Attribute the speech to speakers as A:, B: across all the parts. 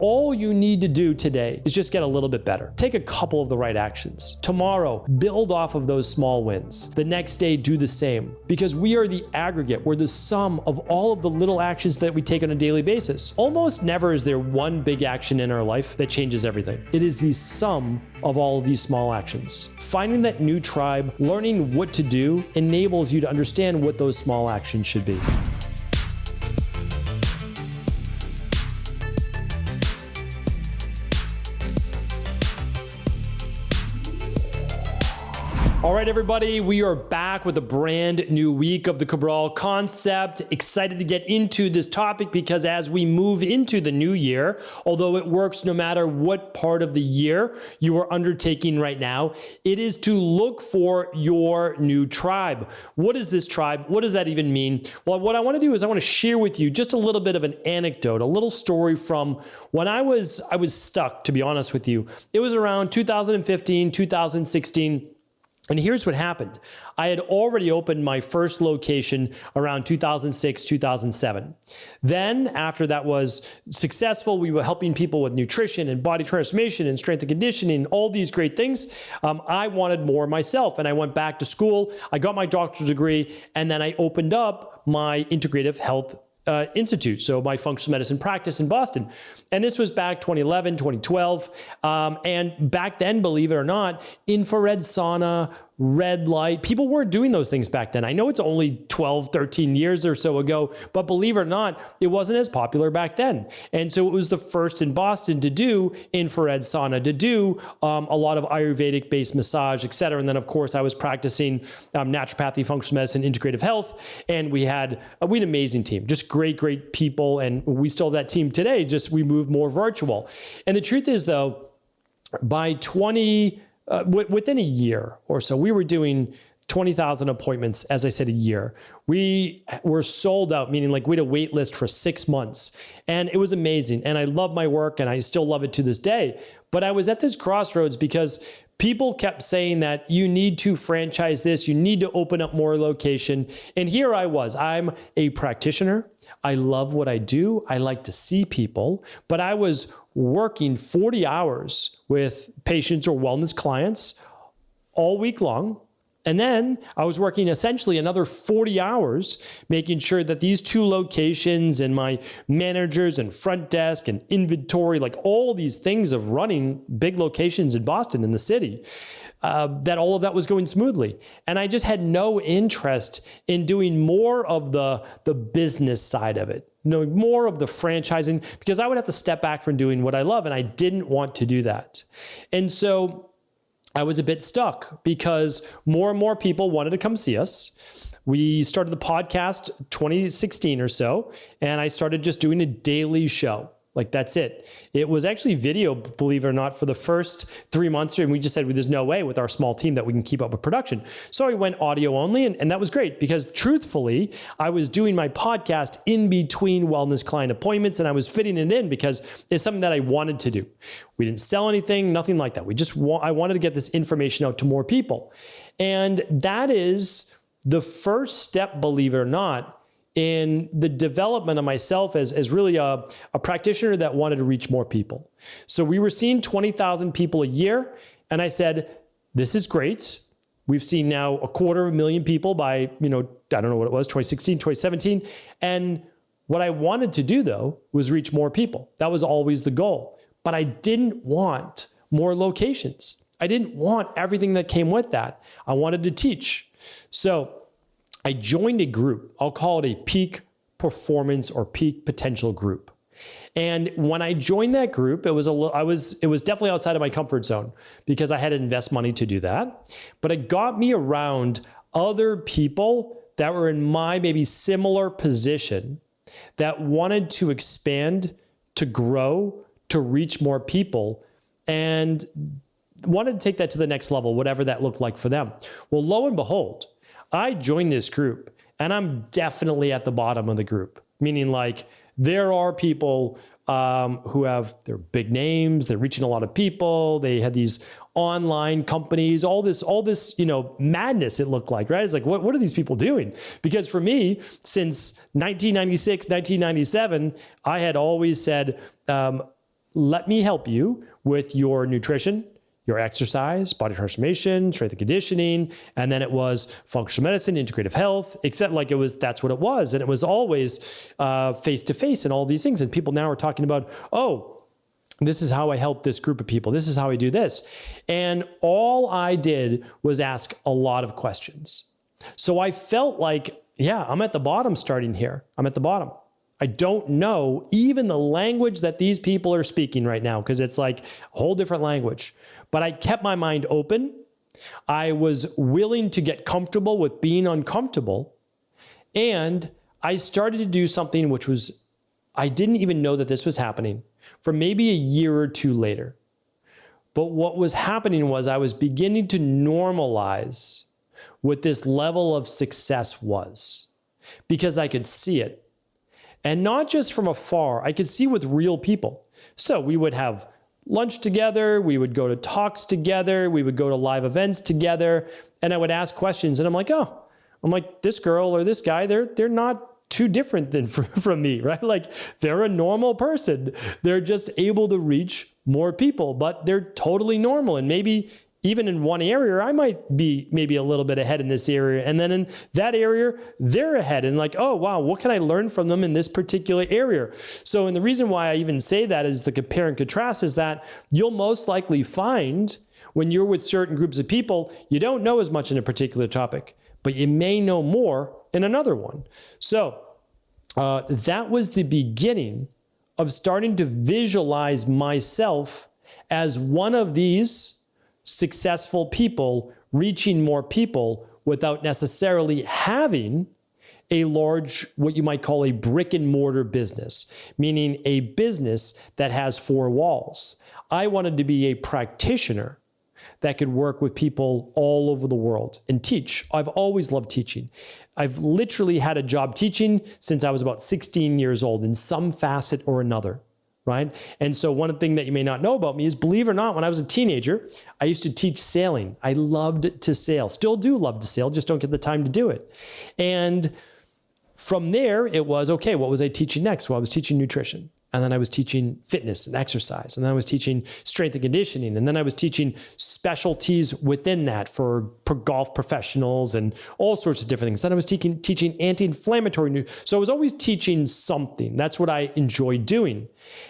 A: All you need to do today is just get a little bit better. Take a couple of the right actions. Tomorrow, build off of those small wins. The next day, do the same. Because we are the aggregate. We're the sum of all of the little actions that we take on a daily basis. Almost never is there one big action in our life that changes everything. It is the sum of all of these small actions. Finding that new tribe, learning what to do, enables you to understand what those small actions should be. All right, everybody, we are back with a brand new week of the Cabral concept. Excited to get into this topic because as we move into the new year, although it works no matter what part of the year you are undertaking right now, it is to look for your new tribe. What is this tribe? What does that even mean? Well, what I want to do is I want to share with you just a little bit of an anecdote, a little story from when I was stuck, to be honest with you. It was around 2015, 2016. And here's what happened. I had already opened my first location around 2006, 2007. Then after that was successful, we were helping people with nutrition and body transformation and strength and conditioning, all these great things. I wanted more myself and I went back to school. I got my doctorate degree and then I opened up my integrative health institute, so my functional medicine practice in Boston. And this was back 2011, 2012. And back then, believe it or not, infrared sauna, red light, people weren't doing those things back then. I know it's only 12, 13 years or so ago, but believe it or not, it wasn't as popular back then. And so it was the first in Boston to do infrared sauna, to do a lot of Ayurvedic based massage, et cetera. And then of course I was practicing naturopathy, functional medicine, integrative health. And we had an amazing team, just great people. And we still have that team today, just we moved more virtual. And the truth is though, by within a year or so, we were doing 20,000 appointments, as I said, a year. We were sold out, meaning like we had a wait list for 6 months. And it was amazing. And I love my work and I still love it to this day. But I was at this crossroads because people kept saying that you need to franchise this, you need to open up more location. And here I was, I'm a practitioner. I love what I do. I like to see people, but I was working 40 hours with patients or wellness clients all week long. And then I was working essentially another 40 hours, making sure that these 2 locations and my managers and front desk and inventory, like all these things of running big locations in Boston, in the city, that all of that was going smoothly. And I just had no interest in doing more of the business side of it, more of the franchising, because I would have to step back from doing what I love. And I didn't want to do that. And so I was a bit stuck because more and more people wanted to come see us. We started the podcast 2016 or so, and I started just doing a daily show. Like that's it. It was actually video, believe it or not, for the first 3 months. And we just said, well, there's no way with our small team that we can keep up with production. So I went audio only. And that was great because truthfully, I was doing my podcast in between wellness client appointments and I was fitting it in because it's something that I wanted to do. We didn't sell anything, nothing like that. I wanted to get this information out to more people. And that is the first step, believe it or not, in the development of myself as really a practitioner that wanted to reach more people. So we were seeing 20,000 people a year. And I said, this is great. We've seen now 250,000 people by, I don't know what it was, 2016, 2017. And what I wanted to do though, was reach more people. That was always the goal. But I didn't want more locations. I didn't want everything that came with that. I wanted to teach. So I joined a group. I'll call it a peak performance or peak potential group. And when I joined that group, it was definitely outside of my comfort zone because I had to invest money to do that. But it got me around other people that were in my maybe similar position that wanted to expand, to grow, to reach more people, and wanted to take that to the next level, whatever that looked like for them. Well, lo and behold, I joined this group and I'm definitely at the bottom of the group, meaning like there are people who have their big names, they're reaching a lot of people, they had these online companies, all this, madness it looked like, right? It's like, what are these people doing? Because for me, since 1996, 1997, I had always said, let me help you with your nutrition, your exercise, body transformation, strength and conditioning, and then it was functional medicine, integrative health, except like that's what it was. And it was always face-to-face and all these things. And people now are talking about, oh, this is how I help this group of people. This is how I do this. And all I did was ask a lot of questions. So I felt like, yeah, I'm at the bottom starting here. I'm at the bottom. I don't know even the language that these people are speaking right now, because it's like a whole different language. But I kept my mind open. I was willing to get comfortable with being uncomfortable. And I started to do something which was, I didn't even know that this was happening for maybe a year or two later. But what was happening was I was beginning to normalize what this level of success was, because I could see it. And not just from afar, I could see with real people. So we would have lunch together, we would go to talks together, we would go to live events together, and I would ask questions, and I'm like, this girl or this guy, they're not too different than from me, right? Like, they're a normal person. They're just able to reach more people, but they're totally normal. And maybe even in one area, I might be maybe a little bit ahead in this area. And then in that area, they're ahead. And like, oh, wow, what can I learn from them in this particular area? So, and the reason why I even say that is the compare and contrast is that you'll most likely find when you're with certain groups of people, you don't know as much in a particular topic, but you may know more in another one. So that was the beginning of starting to visualize myself as one of these successful people reaching more people without necessarily having a large, what you might call a brick and mortar business, meaning a business that has four walls. I wanted to be a practitioner that could work with people all over the world and teach. I've always loved teaching. I've literally had a job teaching since I was about 16 years old in some facet or another. Right? And so one thing that you may not know about me is, believe it or not, when I was a teenager, I used to teach sailing. I loved to sail, still do love to sail, just don't get the time to do it. And from there, it was, okay, what was I teaching next? Well, I was teaching nutrition. And then I was teaching fitness and exercise. And then I was teaching strength and conditioning. And then I was teaching specialties within that for golf professionals and all sorts of different things. Then I was teaching anti-inflammatory. So I was always teaching something. That's what I enjoyed doing.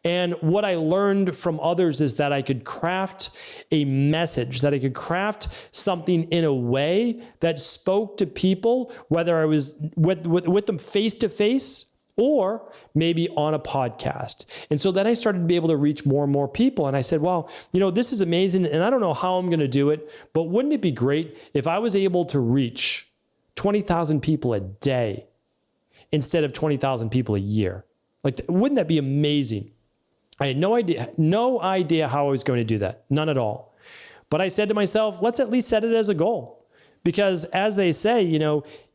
A: And what I learned from others is that I could craft a message, that I could craft something in a way that spoke to people, whether I was with them face to face or maybe on a podcast. And so then I started to be able to reach more and more people. And I said, well, this is amazing. And I don't know how I'm going to do it, but wouldn't it be great if I was able to reach 20,000 people a day instead of 20,000 people a year? Like, wouldn't that be amazing? I had no idea how I was going to do that. None at all. But I said to myself, let's at least set it as a goal. Because as they say,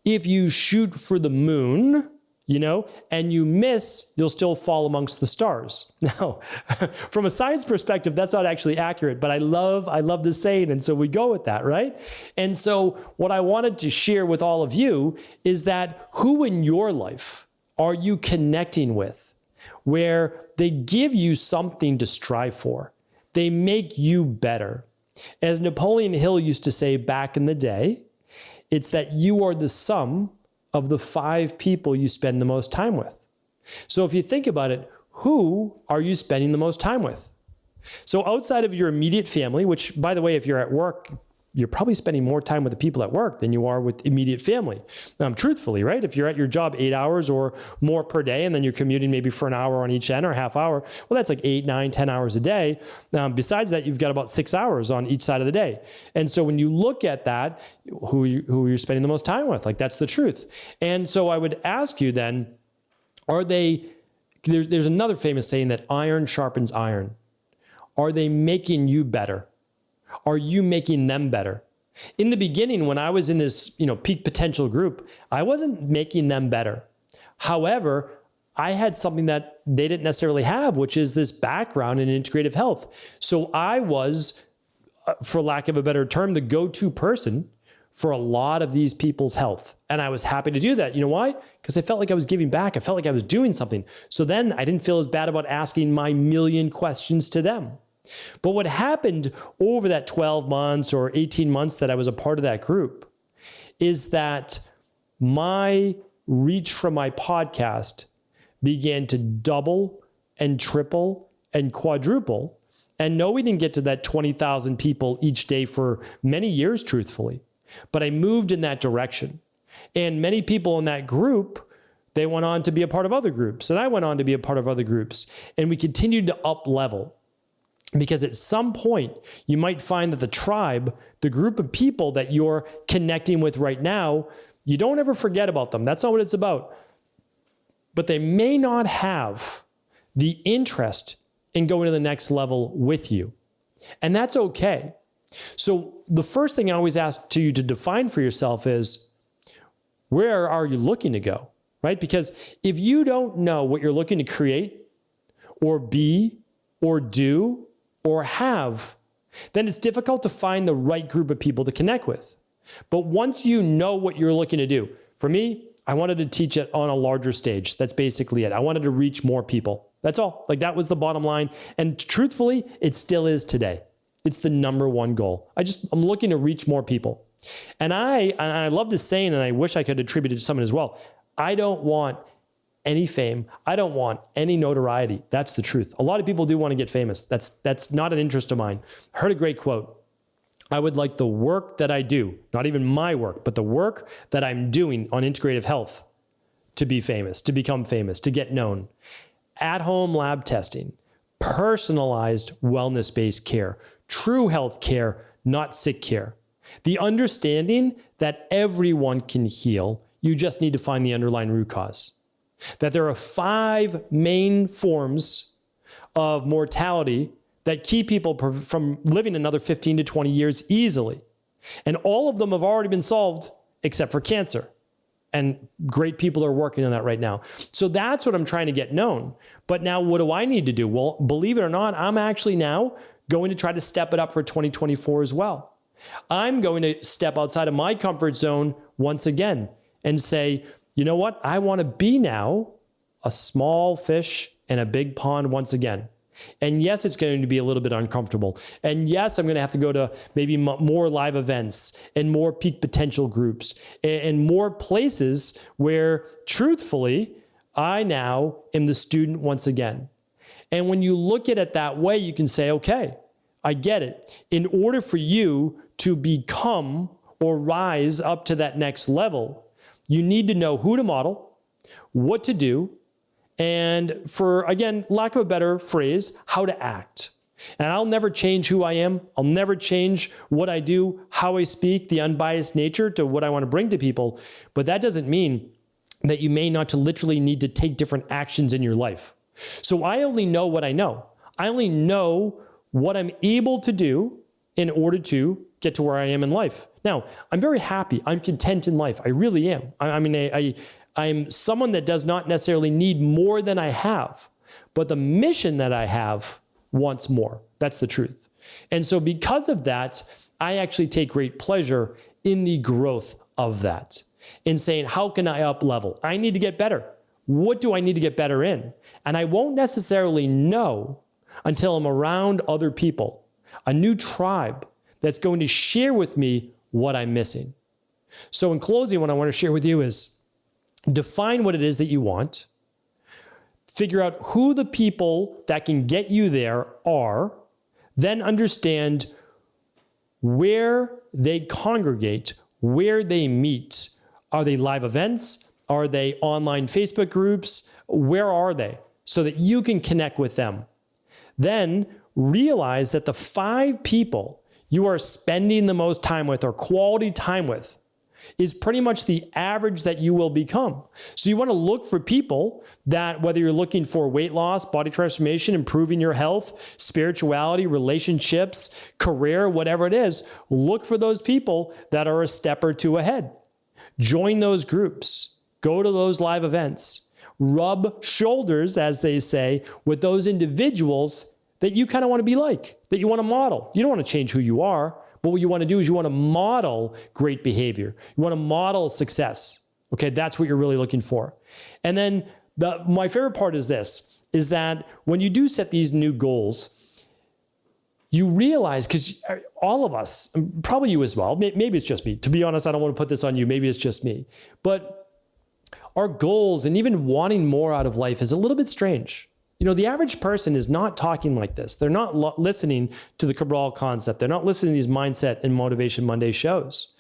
A: if you shoot for the moon, and you miss, you'll still fall amongst the stars. Now, from a science perspective, that's not actually accurate, but I love this saying. And so we go with that, right? And so what I wanted to share with all of you is that who in your life are you connecting with where they give you something to strive for? They make you better. As Napoleon Hill used to say back in the day, it's that you are the sum of the 5 people you spend the most time with. So if you think about it, who are you spending the most time with? So outside of your immediate family, which, by the way, if you're at work, you're probably spending more time with the people at work than you are with immediate family. Truthfully, right? If you're at your job 8 hours or more per day, and then you're commuting maybe for an hour on each end or a half hour, well, that's like 8, 9, 10 hours a day. Besides that, you've got about 6 hours on each side of the day. And so when you look at that, who you're spending the most time with, like, that's the truth. And so I would ask you then, there's another famous saying that iron sharpens iron. Are they making you better? Are you making them better? In the beginning, when I was in this, peak potential group, I wasn't making them better. However, I had something that they didn't necessarily have, which is this background in integrative health. So I was, for lack of a better term, the go-to person for a lot of these people's health. And I was happy to do that. You know why? Because I felt like I was giving back. I felt like I was doing something. So then I didn't feel as bad about asking my million questions to them. But what happened over that 12 months or 18 months that I was a part of that group is that my reach from my podcast began to double and triple and quadruple. And no, we didn't get to that 20,000 people each day for many years, truthfully. But I moved in that direction. And many people in that group, they went on to be a part of other groups. And I went on to be a part of other groups. And we continued to up level. Because at some point, you might find that the tribe, the group of people that you're connecting with right now, you don't ever forget about them. That's not what it's about. But they may not have the interest in going to the next level with you. And that's okay. So the first thing I always ask to you to define for yourself is, where are you looking to go, right? Because if you don't know what you're looking to create or be or do or have, then it's difficult to find the right group of people to connect with. But once you know what you're looking to do, for me, I wanted to teach it on a larger stage. That's basically it. I wanted to reach more people. That's all. Like, that was the bottom line. And truthfully, it still is today. It's the number one goal. I'm looking to reach more people. And I love this saying, and I wish I could attribute it to someone as well. I don't want any fame. I don't want any notoriety. That's the truth. A lot of people do want to get famous. That's not an interest of mine. I heard a great quote. I would like the work that I do, not even my work, but the work that I'm doing on integrative health to be famous, to become famous, to get known. At-home lab testing, personalized wellness-based care, true health care, not sick care. The understanding that everyone can heal, you just need to find the underlying root cause. That there are 5 main forms of mortality that keep people from living another 15 to 20 years easily. And all of them have already been solved except for cancer. And great people are working on that right now. So that's what I'm trying to get known. But now what do I need to do? Well, believe it or not, I'm actually now going to try to step it up for 2024 as well. I'm going to step outside of my comfort zone once again and say, you know what? I want to be now a small fish in a big pond once again. And yes, it's going to be a little bit uncomfortable. And yes, I'm going to have to go to maybe more live events and more peak potential groups and more places where, truthfully, I now am the student once again. And when you look at it that way, you can say, okay, I get it. In order for you to become or rise up to that next level, you need to know who to model, what to do, and for, again, lack of a better phrase, how to act. And I'll never change who I am. I'll never change what I do, how I speak, the unbiased nature to what I want to bring to people. But that doesn't mean that you may not to literally need to take different actions in your life. So I only know what I know. I only know what I'm able to do in order to get to where I am in life. Now, I'm very happy. I'm content in life. I really am. I'm someone that does not necessarily need more than I have, but the mission that I have wants more. That's the truth. And so because of that, I actually take great pleasure in the growth of that, in saying, how can I up level? I need to get better. What do I need to get better in? And I won't necessarily know until I'm around other people, a new tribe that's going to share with me what I'm missing. So in closing, what I want to share with you is define what it is that you want, figure out who the people that can get you there are, then understand where they congregate, where they meet. Are they live events? Are they online Facebook groups? Where are they? So that you can connect with them. Then realize that the 5 people you are spending the most time with or quality time with is pretty much the average that you will become. So you want to look for people that, whether you're looking for weight loss, body transformation, improving your health, spirituality, relationships, career, whatever it is, look for those people that are a step or two ahead. Join those groups. Go to those live events. Rub shoulders, as they say, with those individuals that you kind of want to be like, that you want to model. You don't want to change who you are, But what you want to do is you want to model great behavior. You want to model success. Okay, that's what you're really looking for. And then my favorite part is this, is that when you do set these new goals, you realize, because all of us, probably you as well, maybe it's just me. To be honest, I don't want to put this on you. Maybe it's just me. But our goals and even wanting more out of life is a little bit strange. The average person is not talking like this. They're not listening to the Cabral concept. They're not listening to these Mindset and Motivation Monday shows.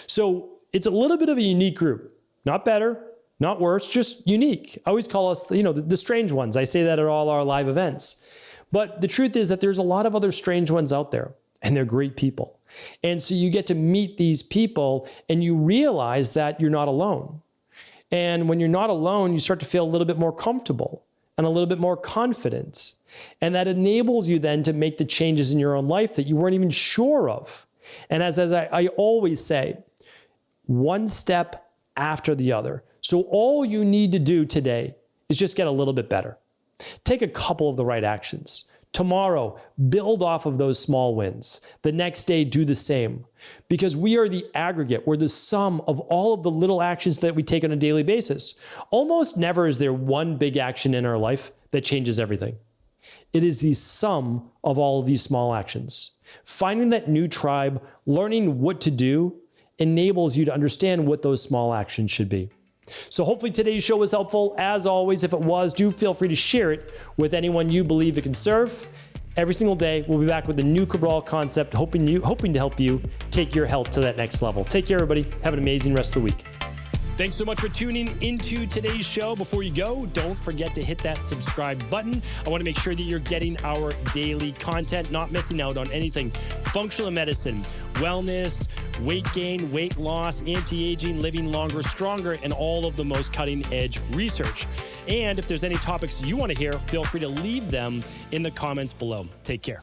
A: So it's a little bit of a unique group. Not better, not worse, just unique. I always call us, the strange ones. I say that at all our live events. But the truth is that there's a lot of other strange ones out there, and they're great people. And so you get to meet these people and you realize that you're not alone. And when you're not alone, you start to feel a little bit more comfortable and a little bit more confident. And that enables you then to make the changes in your own life that you weren't even sure of. And as I always say, one step after the other. So all you need to do today is just get a little bit better. Take a couple of the right actions. Tomorrow, build off of those small wins. The next day, do the same. Because we are the aggregate. We're the sum of all of the little actions that we take on a daily basis. Almost never is there one big action in our life that changes everything. It is the sum of all of these small actions. Finding that new tribe, learning what to do, enables you to understand what those small actions should be. So hopefully today's show was helpful. As always, if it was, do feel free to share it with anyone you believe it can serve. Every single day, we'll be back with a new Cabral concept, hoping to help you take your health to that next level. Take care, everybody. Have an amazing rest of the week. Thanks so much for tuning into today's show. Before you go, don't forget to hit that subscribe button. I want to make sure that you're getting our daily content, not missing out on anything. Functional medicine, wellness, weight gain, weight loss, anti-aging, living longer, stronger, and all of the most cutting-edge research. And if there's any topics you want to hear, feel free to leave them in the comments below. Take care.